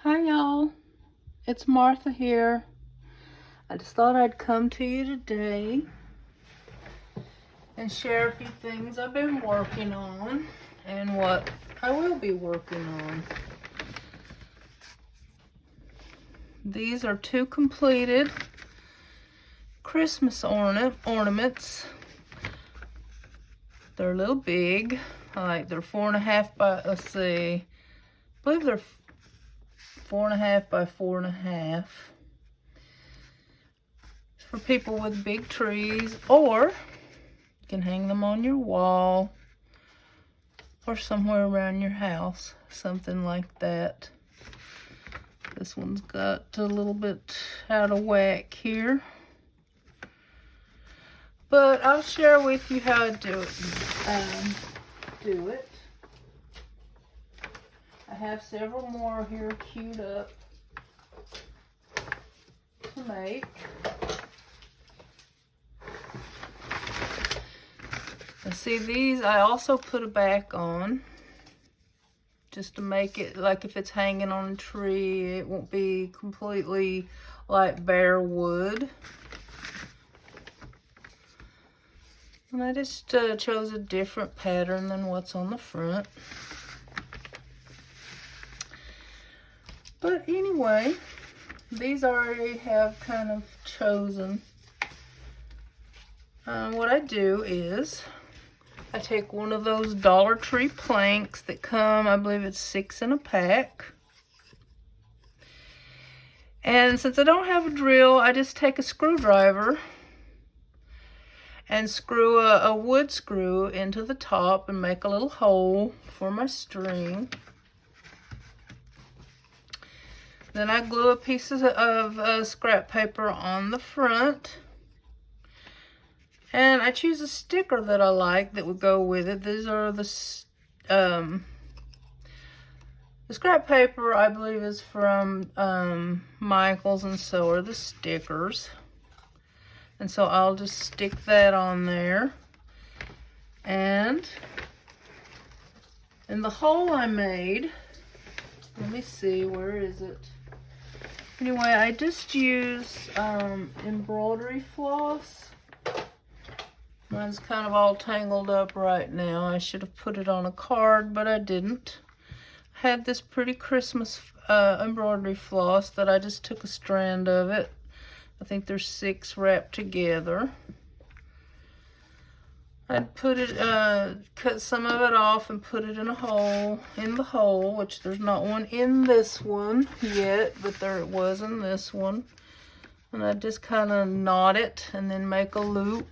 Hi y'all, it's Martha here. I just thought I'd come to you today and share a few things I've been working on and what I will be working on. These are two completed Christmas ornaments. They're a little big, they're 4.5 by, let's see, I believe they're 4.5 by 4.5. For people with big trees, or you can hang them on your wall or somewhere around your house, something like that. This one's got a little bit out of whack here, but I'll share with you how to do it. I have several more here queued up to make. And see, these I also put a back on just to make it like if it's hanging on a tree, it won't be completely like bare wood. And I just chose a different pattern than what's on the front. But anyway, these I already have kind of chosen. What I do is I take one of those Dollar Tree planks that come, I believe it's 6 in a pack. And since I don't have a drill, I just take a screwdriver and screw a wood screw into the top and make a little hole for my string. Then I glue a piece of scrap paper on the front. And I choose a sticker that I like that would go with it. These are the scrap paper, I believe, is from Michael's, and so are the stickers. And so I'll just stick that on there. And in the hole I made, let me see, where is it? Anyway, I just use embroidery floss. Mine's kind of all tangled up right now. I should have put it on a card, but I didn't. I had this pretty Christmas embroidery floss that I just took a strand of it. I think there's 6 wrapped together. I'd put it, cut some of it off and put it in the hole, which there's not one in this one yet, but there it was in this one. And I just kind of knot it and then make a loop.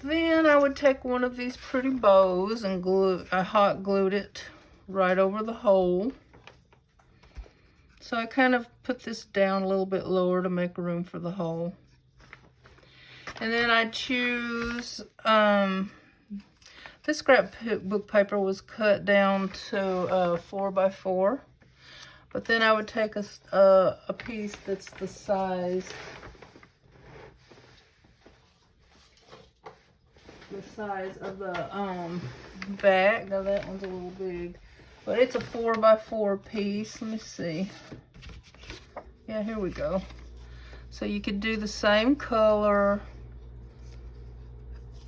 Then I would take one of these pretty bows and I hot glued it right over the hole. So I kind of put this down a little bit lower to make room for the hole. And then I choose, this scrapbook paper was cut down to 4 by 4. But then I would take a piece that's the size of the back. Now that one's a little big, but it's a 4 by 4 piece. Let me see. Yeah, here we go. So you could do the same color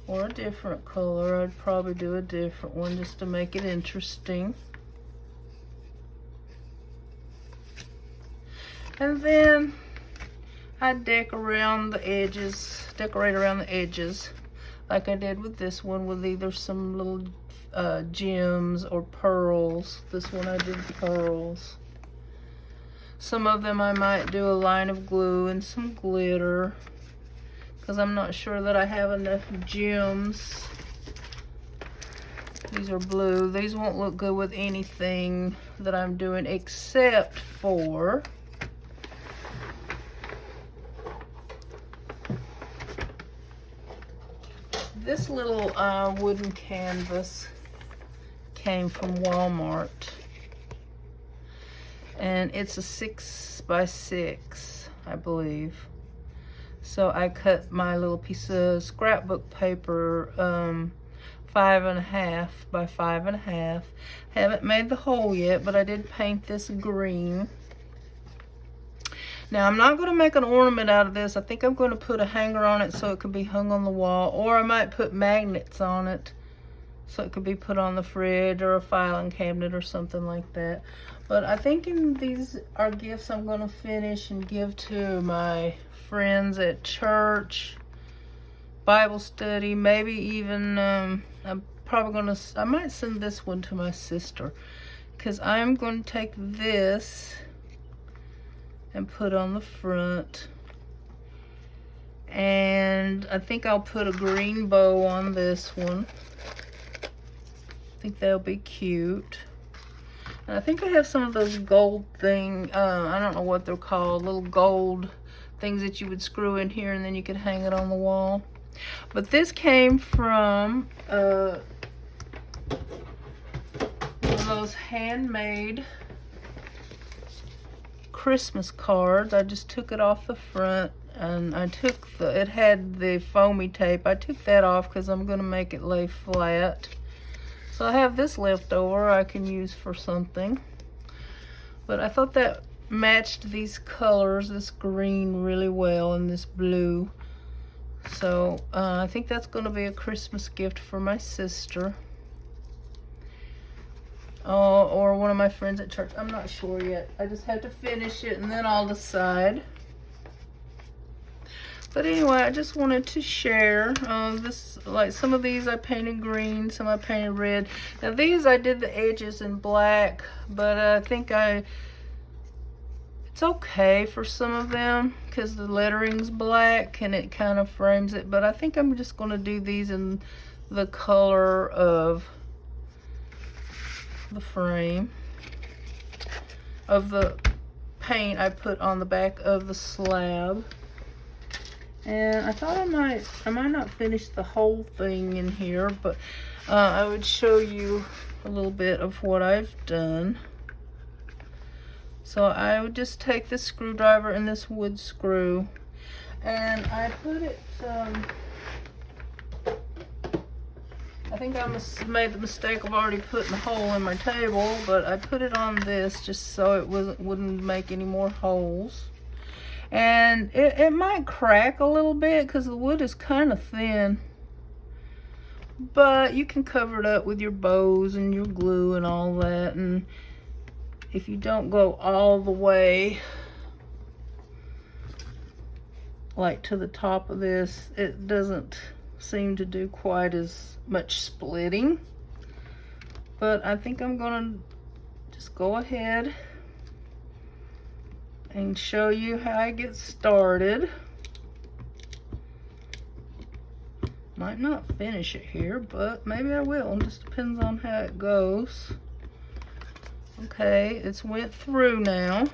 or a different color. I'd probably do a different one just to make it interesting. And then I decorate around the edges like I did with this one, with either some little gems or pearls. This one I did pearls. Some of them I might do a line of glue and some glitter, because I'm not sure that I have enough gems. These are blue. These won't look good with anything that I'm doing except for this little wooden canvas. Came from Walmart. And it's a 6 by 6, I believe. So I cut my little piece of scrapbook paper 5.5 by 5.5. Haven't made the hole yet, but I did paint this green. Now I'm not going to make an ornament out of this. I think I'm going to put a hanger on it so it could be hung on the wall, or I might put magnets on it so it could be put on the fridge or a filing cabinet or something like that. But I think these are gifts I'm going to finish and give to my friends at church, Bible study, maybe even I'm probably going to, I might send this one to my sister, because I'm going to take this and put on the front, and I think I'll put a green bow on this one. I think that'll be cute. And I think I have some of those gold thing, I don't know what they're called, little gold things that you would screw in here and then you could hang it on the wall. But this came from one of those handmade Christmas cards. I just took it off the front, and I took it had the foamy tape. I took that off because I'm going to make it lay flat. So I have this left over I can use for something. But I thought that matched these colors, this green really well and this blue. So I think that's going to be a Christmas gift for my sister. Or one of my friends at church. I'm not sure yet. I just have to finish it and then I'll decide. But anyway, I just wanted to share this. Like some of these I painted green, some I painted red. Now these I did the edges in black, but I think it's okay for some of them because the lettering's black and it kind of frames it. But I think I'm just going to do these in the color of the frame of the paint I put on the back of the slab. And I thought I might not finish the whole thing in here, but I would show you a little bit of what I've done. So I would just take this screwdriver and this wood screw, and I put it I think I made the mistake of already putting a hole in my table, but I put it on this just so it wouldn't make any more holes. And it might crack a little bit because the wood is kind of thin, but you can cover it up with your bows and your glue and all that. And if you don't go all the way like to the top of this, it doesn't seem to do quite as much splitting. But I think I'm gonna just go ahead and show you how I get started. Might not finish it here, but maybe I will. It just depends on how it goes. Okay, it's went through now.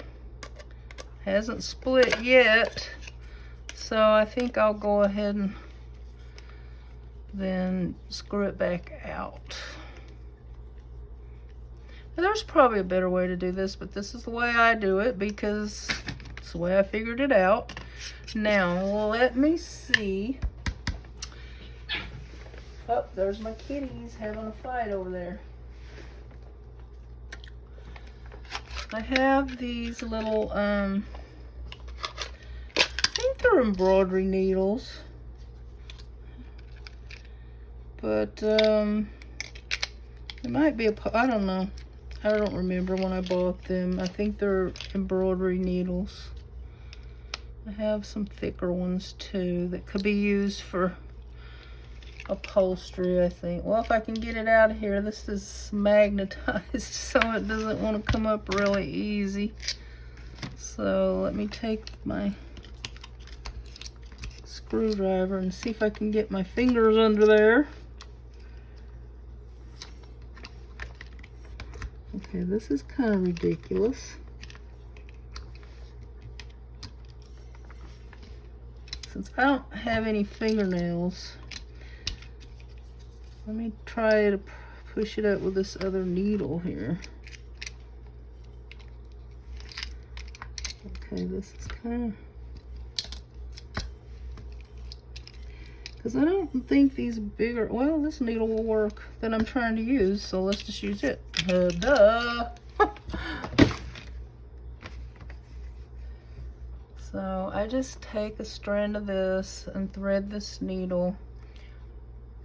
Hasn't split yet. So I think I'll go ahead and then screw it back out. Now, there's probably a better way to do this, but this is the way I do it because it's the way I figured it out. Now, let me see. Oh, there's my kitties having a fight over there. I have these little, I think they're embroidery needles. But, it might be I don't know. I don't remember when I bought them. I think they're embroidery needles. I have some thicker ones too that could be used for upholstery, I think. Well, if I can get it out of here. This is magnetized so it doesn't want to come up really easy. So let me take my screwdriver and see if I can get my fingers under there. Okay, this is kind of ridiculous. Since I don't have any fingernails, let me try to push it up with this other needle here. Okay, this is kind because I don't think these bigger, well, this needle will work that I'm trying to use, so let's just use it. Duh. So I just take a strand of this and thread this needle,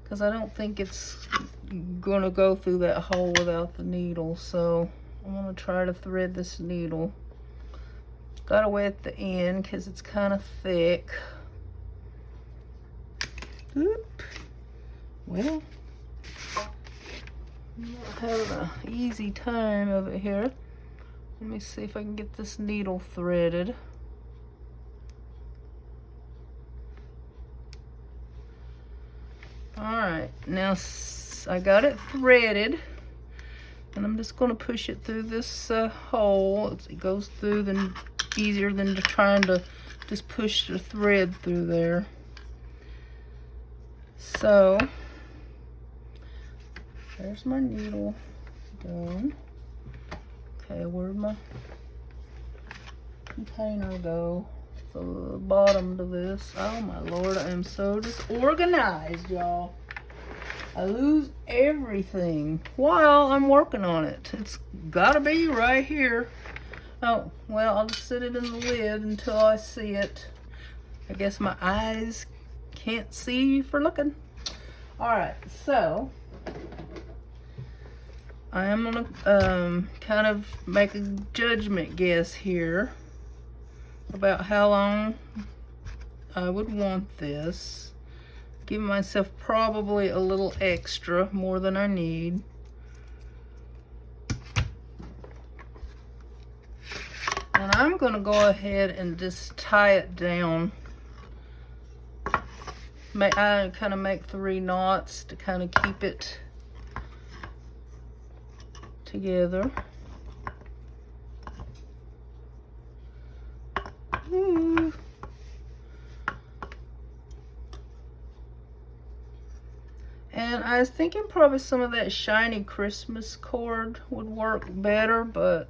because I don't think it's gonna go through that hole without the needle. So I'm gonna try to thread this needle. Gotta wet the end because it's kind of thick. Oop. Well, I'm not having an easy time of it here. Let me see if I can get this needle threaded. Alright, now I got it threaded, and I'm just going to push it through this hole. It goes through then easier than trying to just push the thread through there. So there's my needle done. Okay, where'd my container go? The bottom to this. Oh my lord, I am so disorganized, y'all. I lose everything while I'm working on it. It's gotta be right here. Oh, well, I'll just sit it in the lid until I see it. I guess my eyes can't see for looking. Alright, so I am gonna kind of make a judgment guess here about how long I would want this. Give myself probably a little extra, more than I need. And I'm gonna go ahead and just tie it down. I kind of make 3 knots to kind of keep it together. Ooh. And I was thinking probably some of that shiny Christmas cord would work better, but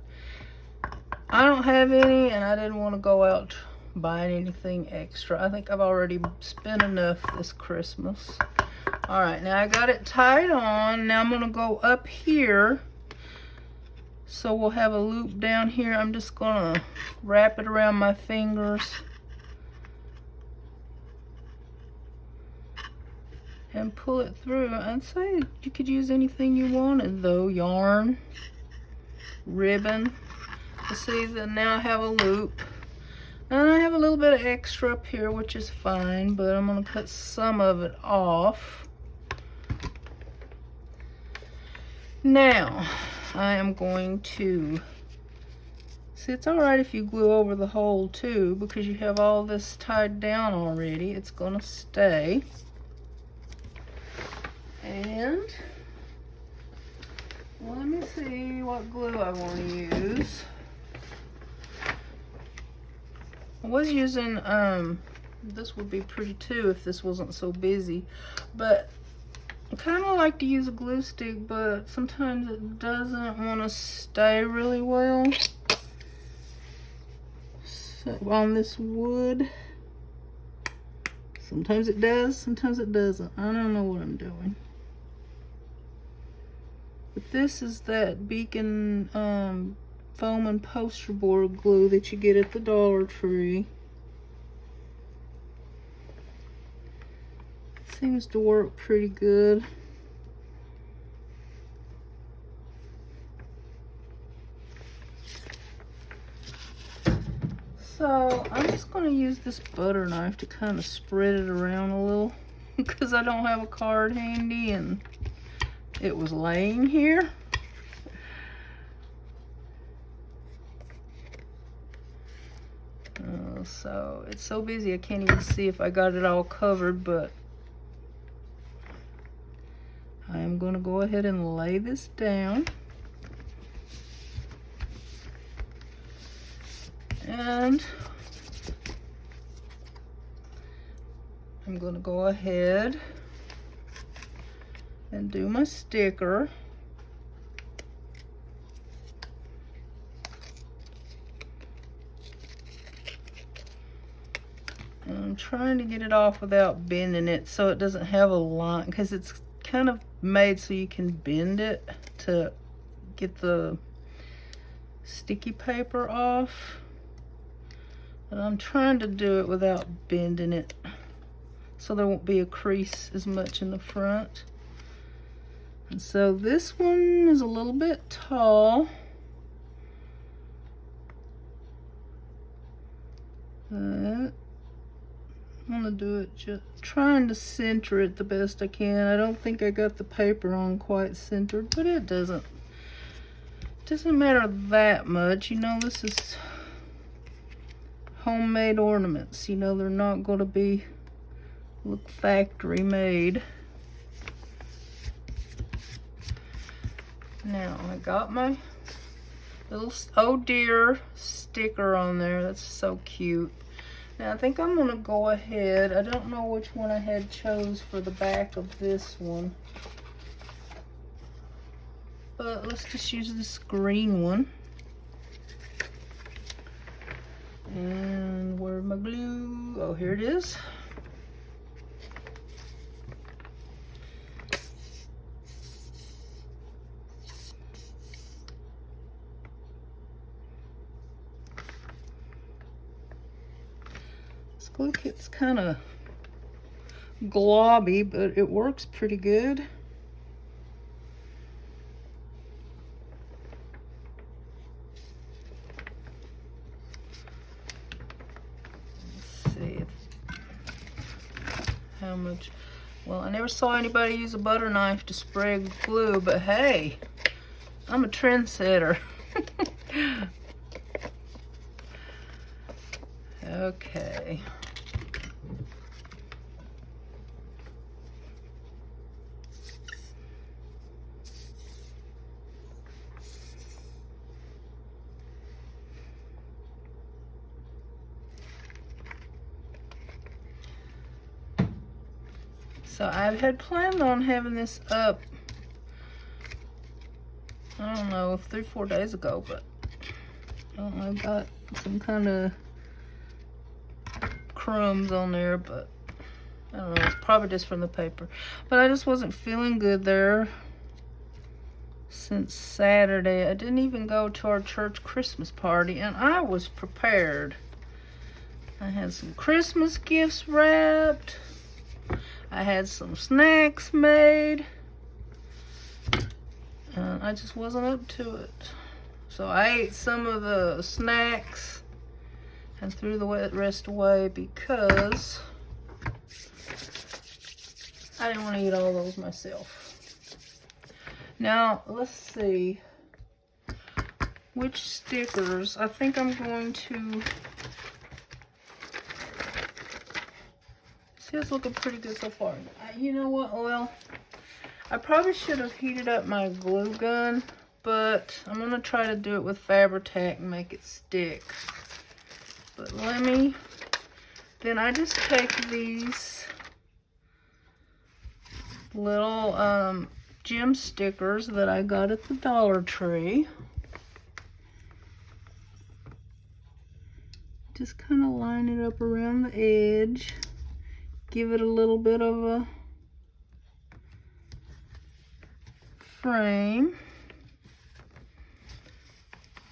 I don't have any, and I didn't want to go out buying anything extra. I think I've already spent enough this Christmas. All right, now I got it tied on. Now I'm gonna go up here. So we'll have a loop down here. I'm just gonna wrap it around my fingers and pull it through. I'd say you could use anything you wanted though. Yarn, ribbon. You see that now I have a loop. And I have a little bit of extra up here, which is fine, but I'm gonna cut some of it off. Now, I am going to, see, it's all right if you glue over the hole too, because you have all this tied down already. It's gonna stay. And let me see what glue I want to use. I was using, this would be pretty too if this wasn't so busy, but I kind of like to use a glue stick, but sometimes it doesn't want to stay really well on this wood. Sometimes it does, sometimes it doesn't. I don't know what I'm doing. But this is that Beacon foam and poster board glue that you get at the Dollar Tree. Seems to work pretty good. So I'm just going to use this butter knife to kind of spread it around a little because I don't have a card handy and it was laying here. So it's so busy I can't even see if I got it all covered, but I am going to go ahead and lay this down. And I'm going to go ahead and do my sticker. And I'm trying to get it off without bending it so it doesn't have a line, because it's kind of made so you can bend it to get the sticky paper off. And I'm trying to do it without bending it so there won't be a crease as much in the front. And so this one is a little bit tall. I'm gonna do it just trying to center it the best I can. I don't think I got the paper on quite centered, but it doesn't matter that much. You know, this is homemade ornaments. You know, they're not going to look factory made. Now I got my little oh dear sticker on there. That's so cute. Now I think I'm gonna go ahead. I don't know which one I had chose for the back of this one, but let's just use this green one. And where's my glue? Oh, here it is. This glue kit's kind of globby, but it works pretty good. Let's see how much. Well, I never saw anybody use a butter knife to spread glue, but hey, I'm a trendsetter. Okay. So I had planned on having this up, I don't know, 3-4 days ago, but I don't know, I got some kind of crumbs on there, but I don't know, it's probably just from the paper. But I just wasn't feeling good there since Saturday. I didn't even go to our church Christmas party, and I was prepared. I had some Christmas gifts wrapped. I had some snacks made. And I just wasn't up to it. So I ate some of the snacks and threw the rest away because I didn't want to eat all those myself. Now, let's see which stickers. I think I'm going to... See, it's looking pretty good so far. You know what, well, I probably should have heated up my glue gun, but I'm going to try to do it with Fabri-Tac and make it stick. But then I just take these little gem stickers that I got at the Dollar Tree. Just kind of line it up around the edge. Give it a little bit of a frame.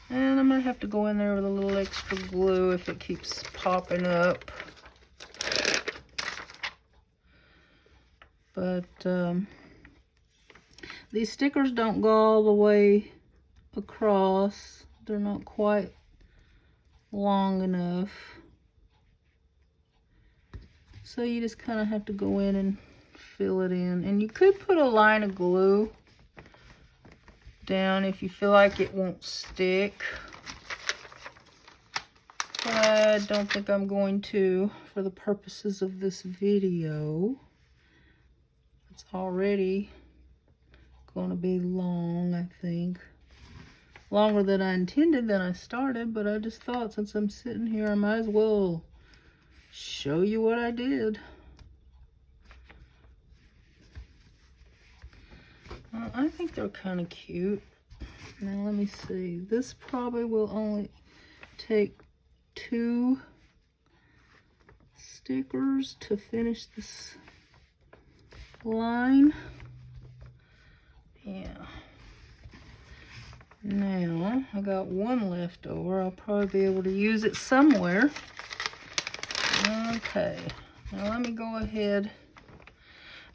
And I might have to go in there with a little extra glue if it keeps popping up. But these stickers don't go all the way across. They're not quite long enough. So you just kind of have to go in and fill it in. And you could put a line of glue down if you feel like it won't stick. But I don't think I'm going to for the purposes of this video. It's already going to be long, I think. Longer than I intended, than I started, but I just thought since I'm sitting here, I might as well show you what I did. I think they're kind of cute. Now let me see. This probably will only take 2 stickers to finish this line. Yeah. Now, I got one left over. I'll probably be able to use it somewhere. Okay. Now let me go ahead.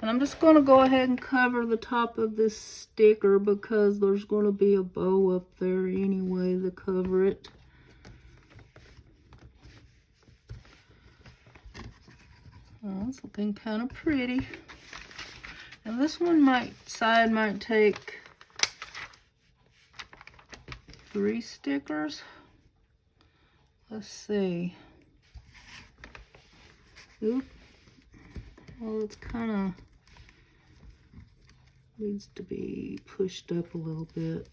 And I'm just going to go ahead and cover the top of this sticker because there's going to be a bow up there anyway to cover it. Oh, it's looking kind of pretty. And this side might take 3 stickers. Let's see. Oop. Well, it's kind of needs to be pushed up a little bit.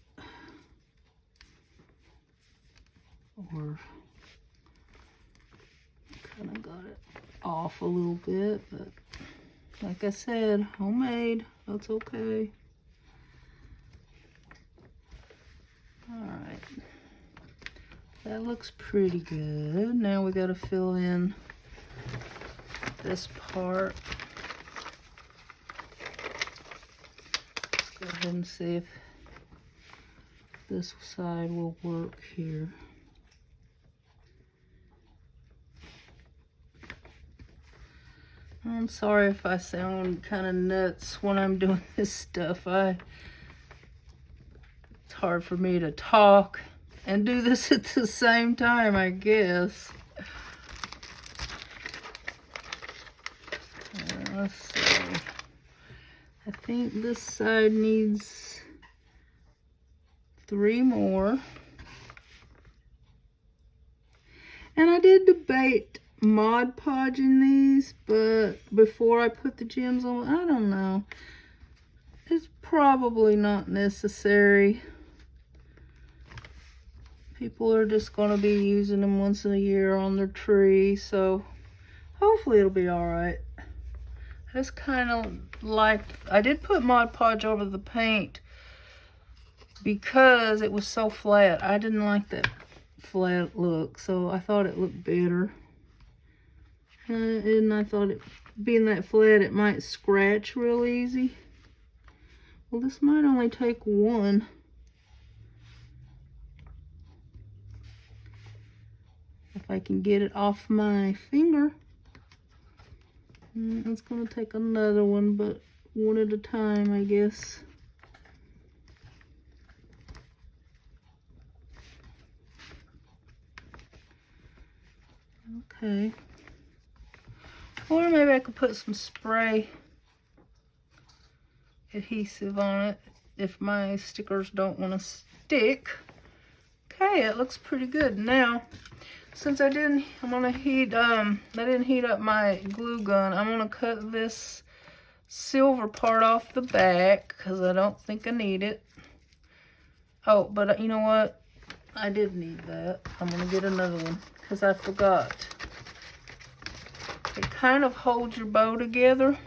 Or kind of got it off a little bit, but like I said, homemade, that's okay. Alright, that looks pretty good. Now we got to fill in this part. Let's go ahead and see if this side will work here. I'm sorry if I sound kind of nuts when I'm doing this stuff. It's hard for me to talk and do this at the same time, I guess. Let's see. I think this side needs 3 more. And I did debate Mod Podging these, but before I put the gems on, I don't know. It's probably not necessary. People are just going to be using them once a year on their tree, so hopefully it'll be alright. I just kind of I did put Mod Podge over the paint because it was so flat. I didn't like that flat look, so I thought it looked better. And I thought it, being that flat, it might scratch real easy. Well, this might only take 1. If I can get it off my finger. It's going to take another one, but one at a time, I guess. Okay. Or maybe I could put some spray adhesive on it if my stickers don't want to stick. Okay, it looks pretty good. Now, since I didn't heat up my glue gun, I'm gonna cut this silver part off the back because I don't think I need it. Oh, but you know what? I did need that. I'm gonna get another one because I forgot. It kind of holds your bow together.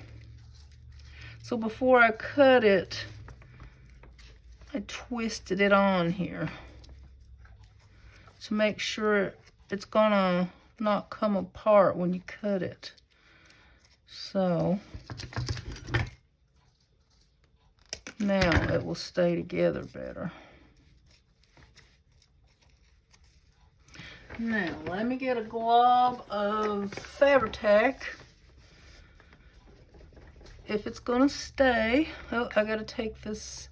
So before I cut it, I twisted it on here to make sure it's gonna not come apart when you cut it. So now it will stay together better. Now, let me get a glob of Fabri-Tac. If it's gonna stay, oh, I gotta take this.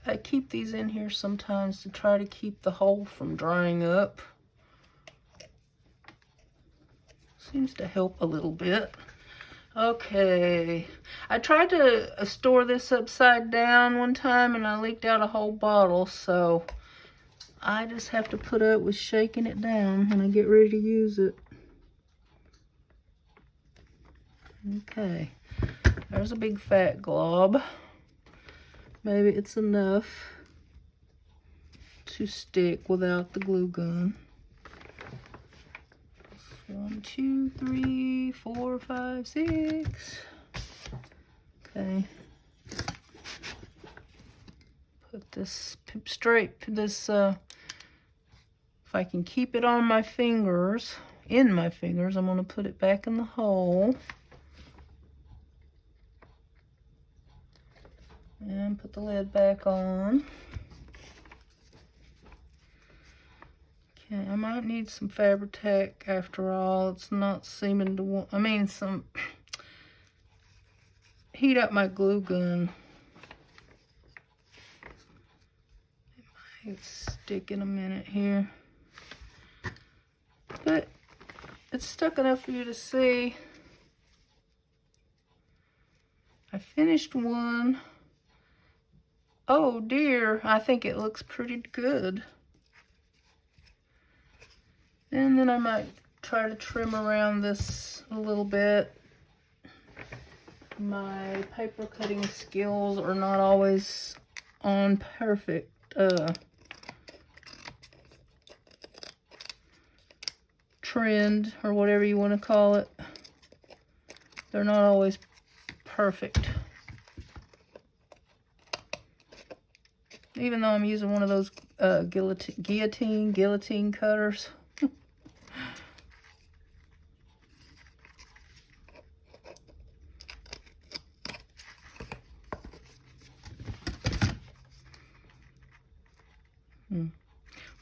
I keep these in here sometimes to try to keep the hole from drying up. Seems to help a little bit. Okay, I tried to store this upside down one time and I leaked out a whole bottle, so I just have to put up with shaking it down when I get ready to use it. Okay, there's a big fat glob. Maybe it's enough to stick without the glue gun. 1, 2, 3, 4, 5, 6. Okay. Put this straight, if I can keep it on my fingers in my fingers. I'm going to put it back in the hole. And put the lid back on. Okay, I might need some Fabri-Tac after all. It's not seeming to want, I mean, some, heat up my glue gun. It might stick in a minute here. But it's stuck enough for you to see. I finished one. Oh dear, I think it looks pretty good. And then I might try to trim around this a little bit. My paper cutting skills are not always on perfect trend, or whatever you want to call it. They're not always perfect. Even though I'm using one of those guillotine cutters.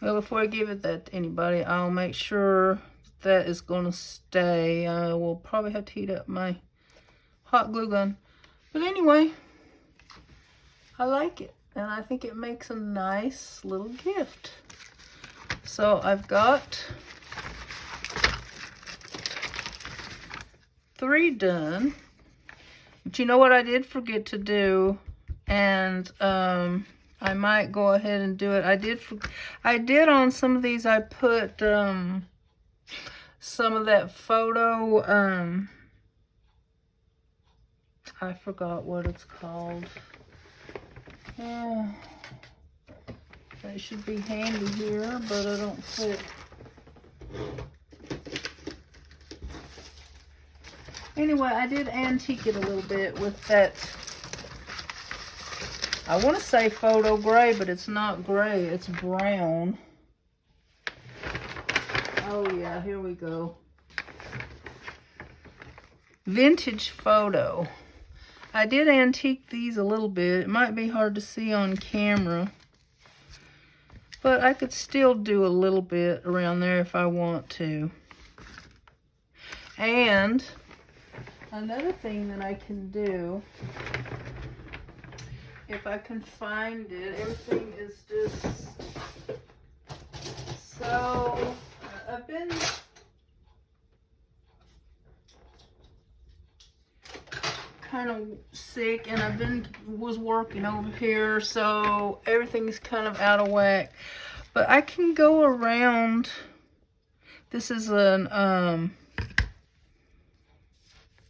Well, before I give it that to anybody, I'll make sure that is going to stay. I will probably have to heat up my hot glue gun. But anyway, I like it. And I think it makes a nice little gift. So I've got 3 done. But you know what I did forget to do? And I might go ahead and do it. I did on some of these, I put some of that photo, I forgot what it's called. That should be handy here, but I don't fit. Anyway, I did antique it a little bit with that, I want to say photo gray, but it's not gray, it's brown. Oh yeah, here we go. Vintage photo. I did antique these a little bit. It might be hard to see on camera, but I could still do a little bit around there if I want to. And another thing that I can do, if I can find it, everything is just, so I've been kind of sick, and was working over here, so everything's kind of out of whack. But I can go around. This is an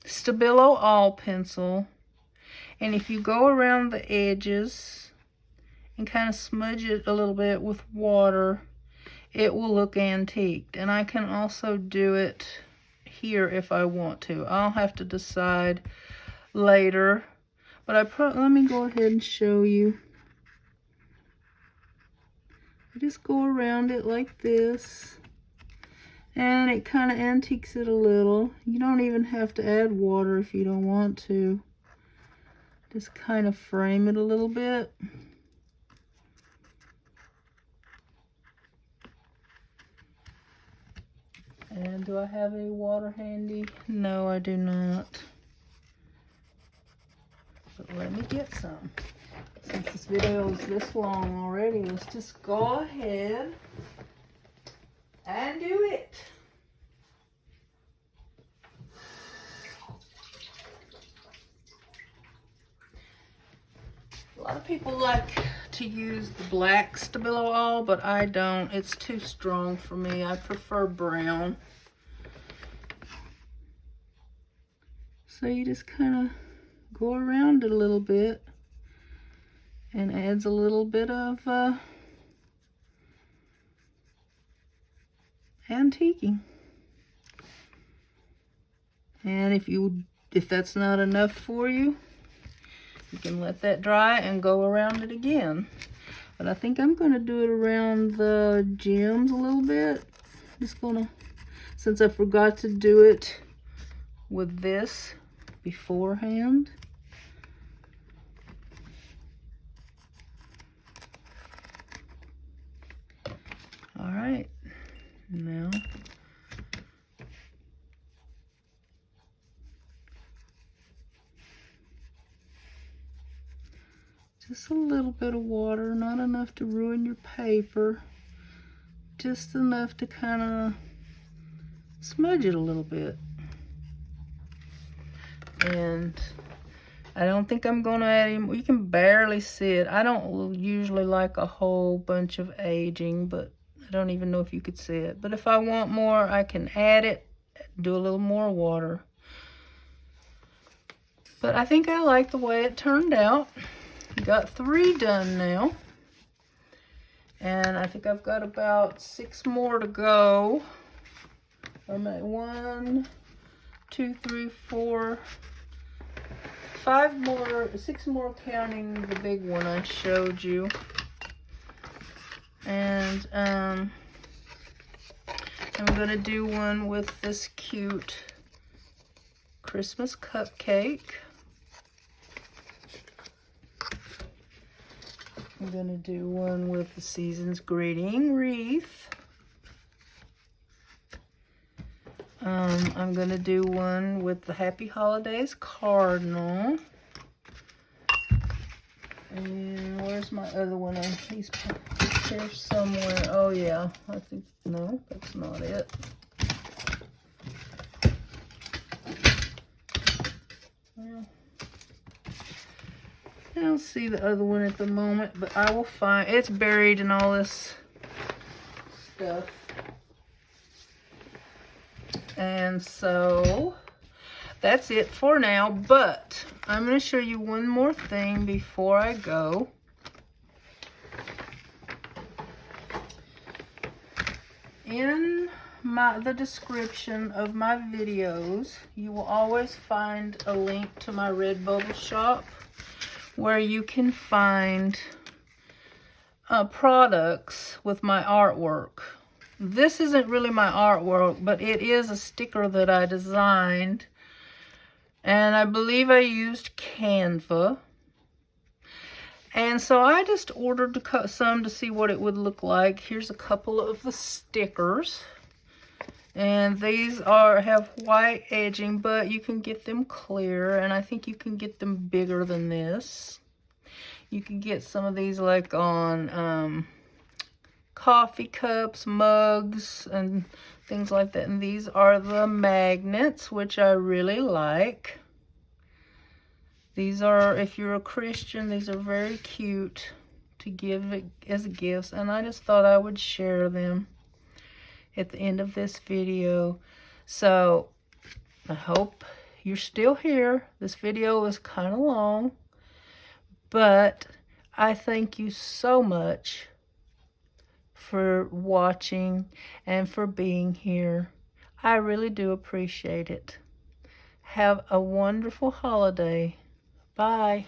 Stabilo All pencil, and if you go around the edges and kind of smudge it a little bit with water, it will look antiqued. And I can also do it here if I want to. I'll have to decide later, but let me go ahead and show you. I just go around it like this, and it kind of antiques it a little. You don't even have to add water if you don't want to. Just kind of frame it a little bit. And do I have any water handy? No, I do not. But let me get some. Since this video is this long already, let's just go ahead and do it. A lot of people like to use the black Stabilo All, but I don't. It's too strong for me. I prefer brown. So you just kind of go around it a little bit, and adds a little bit of antiquing. And if that's not enough for you, you can let that dry and go around it again. But I think I'm going to do it around the gems a little bit. Just gonna, since I forgot to do it with this beforehand. All right, now just a little bit of water, not enough to ruin your paper, just enough to kind of smudge it a little bit. And I don't think I'm gonna add any more. You can barely see it. I don't usually like a whole bunch of aging, but I don't even know if you could see it. But if I want more, I can add it, do a little more water. But I think I like the way it turned out. Got 3 done now. And I think I've got about 6 more to go. I'm at 1, 2, 3, 4, 5 more, 6 more counting the big one I showed you. And I'm gonna do one with this cute Christmas cupcake. I'm gonna do one with the season's greeting wreath. I'm gonna do one with the Happy Holidays cardinal. And where's my other one? He's here somewhere. Oh yeah, I think, no, that's not it. Well, I don't see the other one at the moment, but I will find, it's buried in all this stuff. And so that's it for now, but I'm going to show you one more thing before I go. In the description of my videos, you will always find a link to my Redbubble shop where you can find products with my artwork. This isn't really my artwork, but it is a sticker that I designed. And I believe I used Canva. And so I just ordered some to see what it would look like. Here's a couple of the stickers. And these have white edging, but you can get them clear. And I think you can get them bigger than this. You can get some of these like on coffee cups, mugs, and things like that. And these are the magnets, which I really like. These are, if you're a Christian, these are very cute to give as gifts. And I just thought I would share them at the end of this video. So I hope you're still here. This video is kind of long, but I thank you so much for watching and for being here. I really do appreciate it. Have a wonderful holiday. Bye.